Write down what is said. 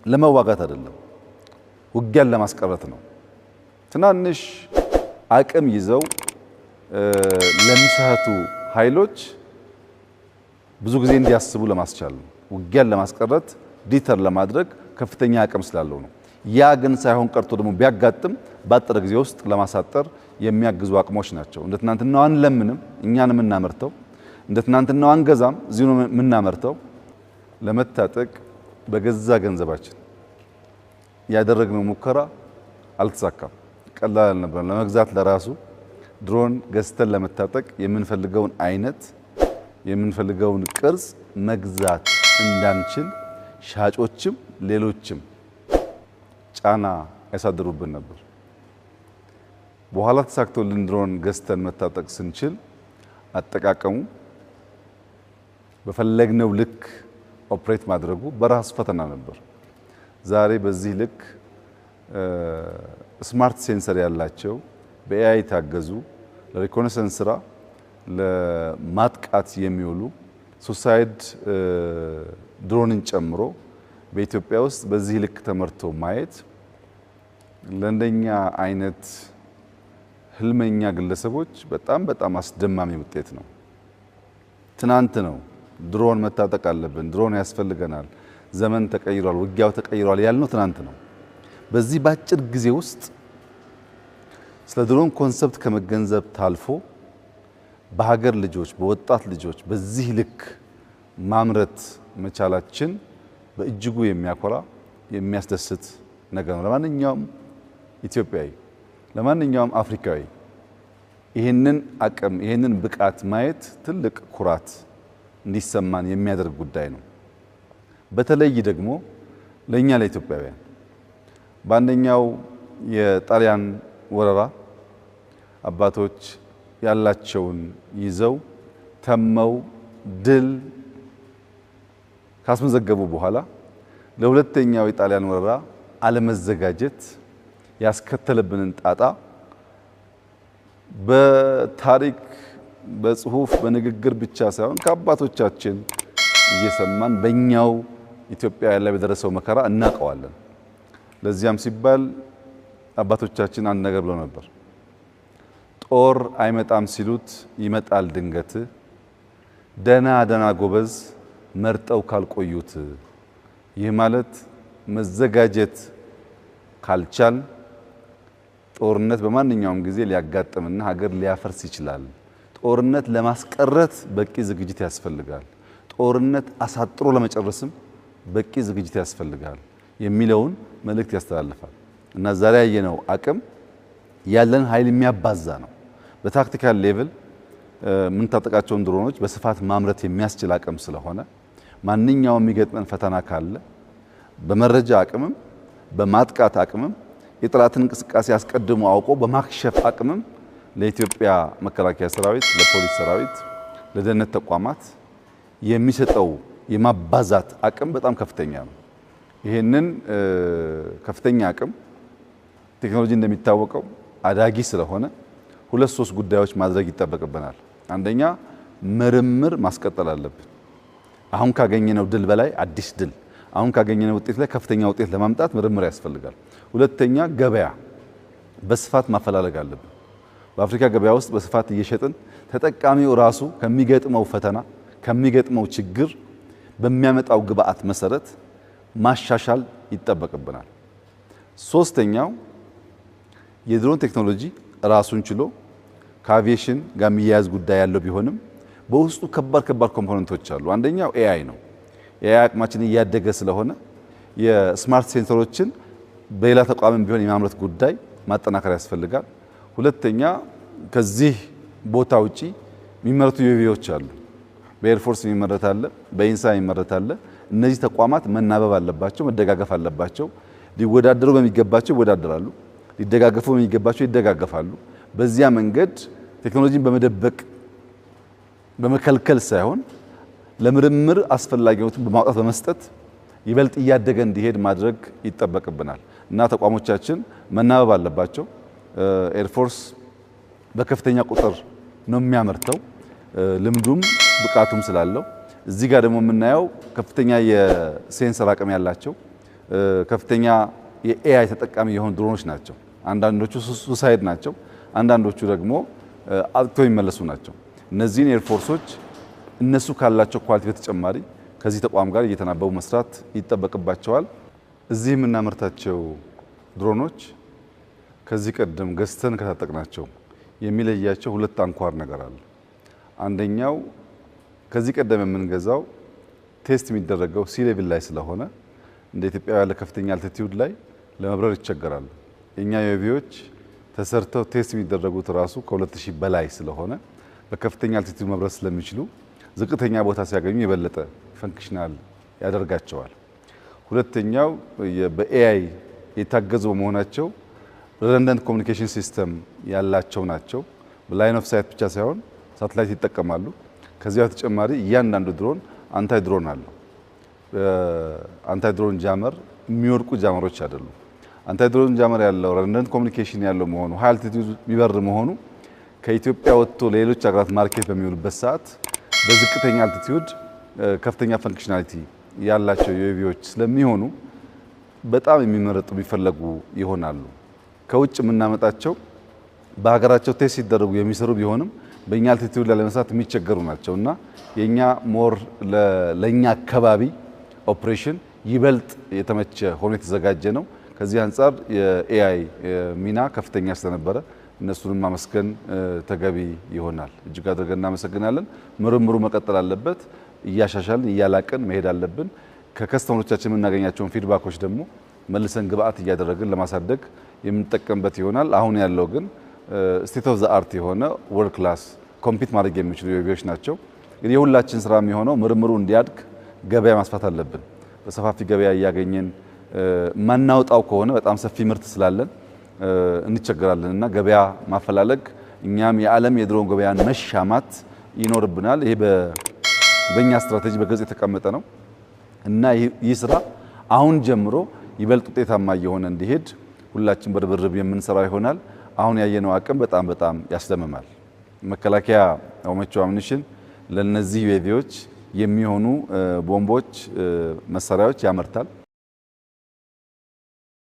ለመዋጋት አይደለም፣ ውጊያን ለማስቀረት ነው። ትናንሽ አቅም ይዘው ለሚሰቱ ኃይሎች ብዙ ጊዜ እንዲያስቡ ለማስቻል ነው። ውጊያን ለማስቀረት ዲተር ለማድረግ ከፍተኛ አቅም ስላለው ነው። ያ ግን ሳይሆን ቀርቶ ደግሞ ቢያጋጥም ባጠረ ጊዜ ውስጥ ለማሳጠር የሚያግዙ አቅሞች ናቸው። እንደ ትናንትናው አንለምንም፣ እኛን የምናመርተው እንደ ትናንትናው አንገዛም፣ እዚሁ ነው የምናመርተው። ለመታጠቅ በገዛ ገንዘባችን ያደረግነው ሙከራ አልተሳካም። ቀላል አልነበረም። ለመግዛት ለራሱ ድሮን ገዝተን ለመታጠቅ የምንፈልገውን አይነት የምንፈልገውን ቅርጽ መግዛት እንዳንችል ሻጮችም ሌሎችም ጫና ያሳድሩብን ነበር። በኋላ ተሳክቶልን ድሮን ገዝተን መታጠቅ ስንችል አጠቃቀሙ በፈለግነው ልክ ኦፕሬት ማድረጉ በራሱ ፈተና ነበር። ዛሬ በዚህ ልክ ስማርት ሴንሰር ያላቸው በኤአይ ታገዙ ለሪኮነሰንስ ስራ ለማጥቃት የሚውሉ ሱሳይድ ድሮንን ጨምሮ በኢትዮጵያ ውስጥ በዚህ ልክ ተመርቶ ማየት ለእንደኛ አይነት ህልመኛ ግለሰቦች በጣም አስደማሚ ውጤት ነው። ትናንት ነው ድሮን መታጠቅ አለብን፣ ድሮን ያስፈልገናል፣ ዘመን ተቀይሯል፣ ውጊያው ተቀይሯል ያልነው ትናንት ነው። በዚህ ባጭር ጊዜ ውስጥ ስለ ድሮን ኮንሰፕት ከመገንዘብ ታልፎ በሀገር ልጆች በወጣት ልጆች በዚህ ልክ ማምረት መቻላችን በእጅጉ የሚያኮራ የሚያስደስት ነገር ነው። ለማንኛውም ኢትዮጵያዊ ለማንኛውም አፍሪካዊ ይህንን አቅም ይህንን ብቃት ማየት ትልቅ ኩራት እንዲሰማን የሚያደርግ ጉዳይ ነው። በተለይ ደግሞ ለኛ ለኢትዮጵያውያን በአንደኛው የጣሊያን ወረራ አባቶች ያላቸውን ይዘው ተመው ድል ካስመዘገቡ በኋላ ለሁለተኛው የጣሊያን ወረራ አለመዘጋጀት ያስከተለብንን ጣጣ በታሪክ በጽሁፍ በንግግር ብቻ ሳይሆን ከአባቶቻችን እየሰማን በእኛው ኢትዮጵያውያን ላይ በደረሰው መከራ እናውቀዋለን። ለዚያም ሲባል አባቶቻችን አንድ ነገር ብለው ነበር። ጦር አይመጣም ሲሉት ይመጣል ድንገት፣ ደና ጎበዝ መርጠው ካልቆዩት። ይህ ማለት መዘጋጀት ካልቻል ጦርነት በማንኛውም ጊዜ ሊያጋጥምና ሀገር ሊያፈርስ ይችላል። ጦርነት ለማስቀረት በቂ ዝግጅት ያስፈልጋል። ጦርነት አሳጥሮ ለመጨረስም በቂ ዝግጅት ያስፈልጋል የሚለውን መልእክት ያስተላልፋል እና ዛሬ ያየነው አቅም ያለን ኃይል የሚያባዛ ነው። በታክቲካል ሌቭል የምንታጠቃቸውን ድሮኖች በስፋት ማምረት የሚያስችል አቅም ስለሆነ ማንኛውም የሚገጥመን ፈተና ካለ በመረጃ አቅምም በማጥቃት አቅምም የጠላትን እንቅስቃሴ አስቀድሞ አውቆ በማክሸፍ አቅምም ለኢትዮጵያ መከላከያ ሰራዊት፣ ለፖሊስ ሰራዊት፣ ለደህንነት ተቋማት የሚሰጠው የማባዛት አቅም በጣም ከፍተኛ ነው። ይሄንን ከፍተኛ አቅም ቴክኖሎጂ እንደሚታወቀው አዳጊ ስለሆነ ሁለት ሶስት ጉዳዮች ማድረግ ይጠበቅብናል። አንደኛ ምርምር ማስቀጠል አለብን። አሁን ካገኘነው ድል በላይ አዲስ ድል፣ አሁን ካገኘነው ውጤት ላይ ከፍተኛ ውጤት ለማምጣት ምርምር ያስፈልጋል። ሁለተኛ ገበያ በስፋት ማፈላለግ አለብን። በአፍሪካ ገበያ ውስጥ በስፋት እየሸጥን ተጠቃሚው ራሱ ከሚገጥመው ፈተና ከሚገጥመው ችግር በሚያመጣው ግብአት መሰረት ማሻሻል ይጠበቅብናል። ሶስተኛው የድሮን ቴክኖሎጂ ራሱን ችሎ ከአቪዬሽን ጋር የሚያያዝ ጉዳይ ያለው ቢሆንም በውስጡ ከባድ ኮምፖነንቶች አሉ። አንደኛው ኤአይ ነው። ኤአይ አቅማችን እያደገ ስለሆነ የስማርት ሴንሰሮችን በሌላ ተቋምም ቢሆን የማምረት ጉዳይ ማጠናከር ያስፈልጋል። ሁለተኛ ከዚህ ቦታ ውጪ የሚመረቱ ዩኤቪዎች አሉ። በኤርፎርስ የሚመረት አለ፣ በኢንሳ የሚመረት አለ። እነዚህ ተቋማት መናበብ አለባቸው፣ መደጋገፍ አለባቸው። ሊወዳደሩ በሚገባቸው ይወዳደራሉ፣ ሊደጋገፉ በሚገባቸው ይደጋገፋሉ። በዚያ መንገድ ቴክኖሎጂን በመደበቅ በመከልከል ሳይሆን ለምርምር አስፈላጊነቱን በማውጣት በመስጠት ይበልጥ እያደገ እንዲሄድ ማድረግ ይጠበቅብናል እና ተቋሞቻችን መናበብ አለባቸው። ኤርፎርስ በከፍተኛ ቁጥር ነው የሚያመርተው፣ ልምዱም ብቃቱም ስላለው። እዚህ ጋር ደግሞ የምናየው ከፍተኛ የሴንሰር አቅም ያላቸው ከፍተኛ የኤአይ ተጠቃሚ የሆኑ ድሮኖች ናቸው። አንዳንዶቹ ሱሳይድ ናቸው፣ አንዳንዶቹ ደግሞ አጥተው የሚመለሱ ናቸው። እነዚህን ኤርፎርሶች እነሱ ካላቸው ኳሊቲ በተጨማሪ ከዚህ ተቋም ጋር እየተናበቡ መስራት ይጠበቅባቸዋል። እዚህ የምናመርታቸው ድሮኖች ከዚህ ቀደም ገዝተን ከታጠቅናቸው የሚለያቸው ሁለት አንኳር ነገር አለ። አንደኛው ከዚህ ቀደም የምንገዛው ቴስት የሚደረገው ሲ ሌቭል ላይ ስለሆነ እንደ ኢትዮጵያ ያለ ከፍተኛ አልቲቲዩድ ላይ ለመብረር ይቸገራሉ። የኛ ዩኤቪዎች ተሰርተው ቴስት የሚደረጉት ራሱ ከ2000 በላይ ስለሆነ በከፍተኛ አልቲቲዩድ መብረር ስለሚችሉ ዝቅተኛ ቦታ ሲያገኙ የበለጠ ፈንክሽናል ያደርጋቸዋል። ሁለተኛው በኤአይ የታገዙ በመሆናቸው ሪደንደንት ኮሚኒኬሽን ሲስተም ያላቸው ናቸው። በላይን ኦፍ ሳይት ብቻ ሳይሆን ሳተላይት ይጠቀማሉ። ከዚያ በተጨማሪ እያንዳንዱ ድሮን አንታይ ድሮን አለው። አንታይ ድሮን ጃመር የሚወድቁ ጃመሮች አይደሉም። አንታይ ድሮን ጃመር ያለው ሪደንደንት ኮሚኒኬሽን ያለው መሆኑ ሃይ አልቲቲዩድ የሚበር መሆኑ ከኢትዮጵያ ወጥቶ ለሌሎች ሀገራት ማርኬት በሚውልበት ሰዓት በዝቅተኛ አልቲቲዩድ ከፍተኛ ፈንክሽናሊቲ ያላቸው ዩኤቪዎች ስለሚሆኑ በጣም የሚመረጡ የሚፈለጉ ይሆናሉ። ከውጭ የምናመጣቸው በሀገራቸው ቴስት ሲደረጉ የሚሰሩ ቢሆንም በእኛ አልቲቲዩድ ላይ ለመስራት የሚቸገሩ ናቸው እና የኛ ሞር ለኛ አካባቢ ኦፕሬሽን ይበልጥ የተመቸ ሆኖ የተዘጋጀ ነው። ከዚህ አንጻር የኤአይ ሚና ከፍተኛ ስለነበረ እነሱንም ማመስገን ተገቢ ይሆናል። እጅግ አድርገን እናመሰግናለን። ምርምሩ መቀጠል አለበት። እያሻሻልን እያላቀን መሄድ አለብን። ከከስተመሮቻችን የምናገኛቸውን ፊድባኮች ደግሞ መልሰን ግብአት እያደረግን ለማሳደግ የምንጠቀምበት ይሆናል። አሁን ያለው ግን ስቴት ኦፍ ዘ አርት የሆነ ወርልድ ክላስ ኮምፒት ማድረግ የሚችሉ ዩኤቪዎች ናቸው። እንግዲህ የሁላችን ስራ የሚሆነው ምርምሩ እንዲያድግ ገበያ ማስፋት አለብን። በሰፋፊ ገበያ እያገኘን ማናውጣው ከሆነ በጣም ሰፊ ምርት ስላለን እንቸገራለን እና ገበያ ማፈላለግ እኛም የዓለም የድሮን ገበያን መሻማት ይኖርብናል። ይሄ በእኛ ስትራቴጂ በግልጽ የተቀመጠ ነው እና ይህ ስራ አሁን ጀምሮ ይበልጥ ውጤታማ እየሆነ እንዲሄድ ሁላችን በርብርብ የምንሰራ ይሆናል። አሁን ያየነው አቅም በጣም ያስደምማል። መከላከያ ኦሜቾ አምኒሽን ለነዚህ ዩኤቪዎች የሚሆኑ ቦምቦች፣ መሳሪያዎች ያመርታል።